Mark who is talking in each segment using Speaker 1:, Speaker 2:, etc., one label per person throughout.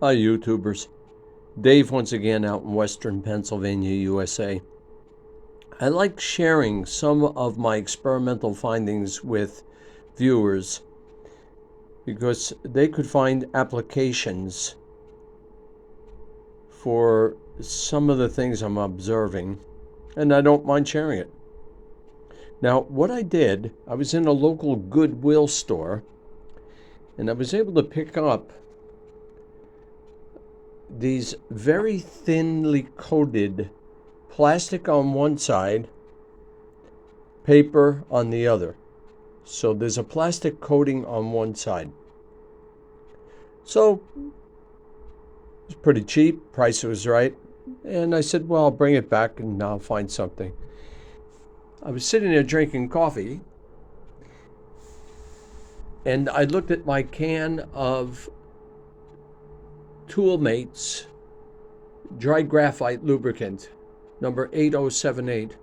Speaker 1: Hi YouTubers, Dave once again out in Western Pennsylvania, USA. I like sharing some of my experimental findings with viewers because they could find applications for some of the things I'm observing, and I don't mind sharing it. Now, what I did, I was in a local Goodwill store, and I was able to pick up these very thinly coated plastic on one side, paper on the other. So there's a plastic coating on one side. So it's pretty cheap, price was right. And I said, well, I'll bring it back and I'll find something. I was sitting there drinking coffee, and I looked at my can of Toolmate's dry graphite lubricant, number 8078,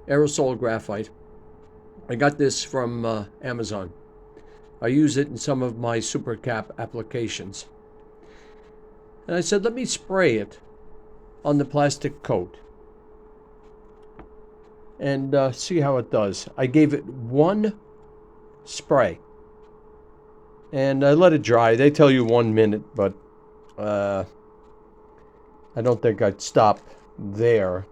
Speaker 1: aerosol graphite. I got this from Amazon. I use it in some of my supercap applications. And I said, let me spray it on the plastic coat and see how it does. I gave it one spray and I let it dry. They tell you 1 minute, but I don't think I'd stop there.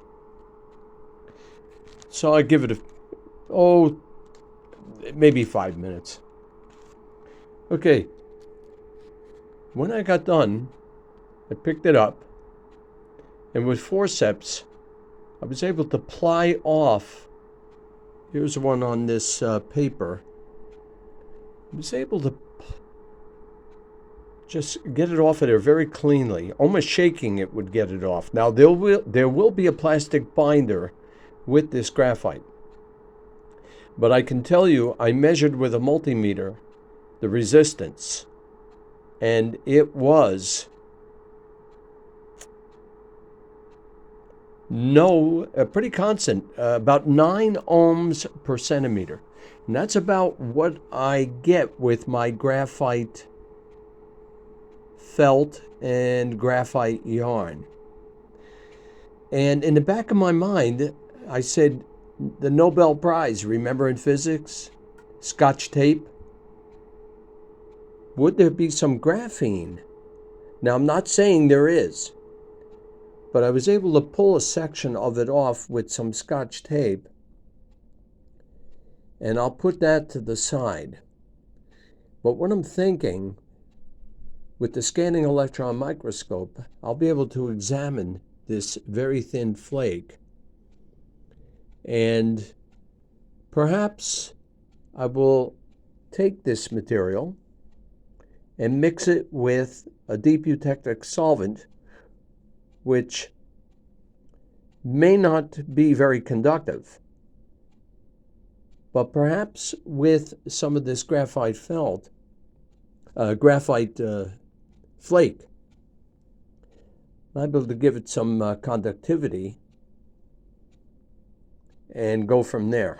Speaker 1: So I give it maybe 5 minutes. Okay, when I got done, I picked it up, and with forceps, I was able to ply off. Here's one on this paper. I was able to just get it off of there very cleanly. Almost shaking it would get it off. Now, there will be a plastic binder with this graphite. But I can tell you, I measured with a multimeter the resistance, and it was pretty constant, about 9 ohms per centimeter. And that's about what I get with my graphite felt and graphite yarn. And in the back of my mind, I said, the Nobel Prize, remember in physics? Scotch tape? Would there be some graphene? Now, I'm not saying there is, but I was able to pull a section of it off with some Scotch tape, and I'll put that to the side. But what I'm thinking, with the scanning electron microscope, I'll be able to examine this very thin flake, and perhaps I will take this material and mix it with a deep eutectic solvent, which may not be very conductive, but perhaps with some of this graphite flake, I'm able to give it some conductivity and go from there.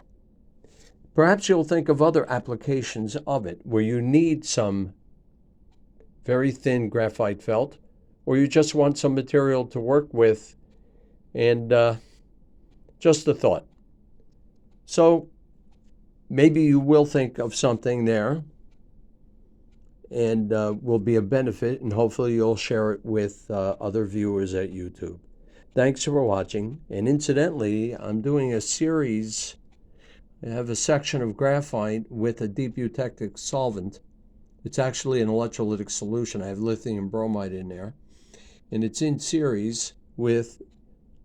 Speaker 1: Perhaps you'll think of other applications of it where you need some very thin graphite felt, or you just want some material to work with, and just a thought. So maybe you will think of something there and will be a benefit, and hopefully you'll share it with other viewers at YouTube. Thanks for watching. And incidentally, I'm doing a series. I have a section of graphite with a deep eutectic solvent. It's actually an electrolytic solution. I have lithium bromide in there, and it's in series with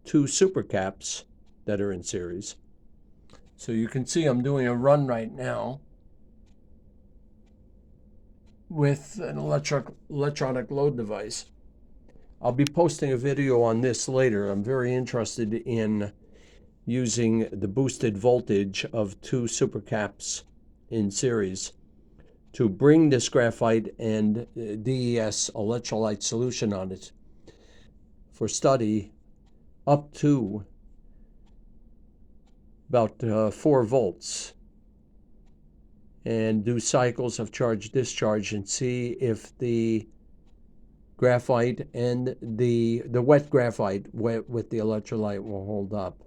Speaker 1: 2 supercaps that are in series. So you can see I'm doing a run right now with an electronic load device. I'll be posting a video on this later. I'm very interested in using the boosted voltage of 2 supercaps in series to bring this graphite and DES electrolyte solution on it for study up to about 4 volts, and do cycles of charge discharge and see if the graphite, and the wet graphite with the electrolyte will hold up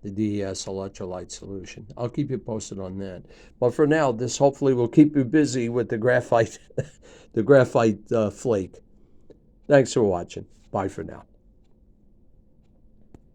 Speaker 1: the DES electrolyte solution. I'll keep you posted on that. But for now, this hopefully will keep you busy with the graphite, the graphite flake. Thanks for watching. Bye for now.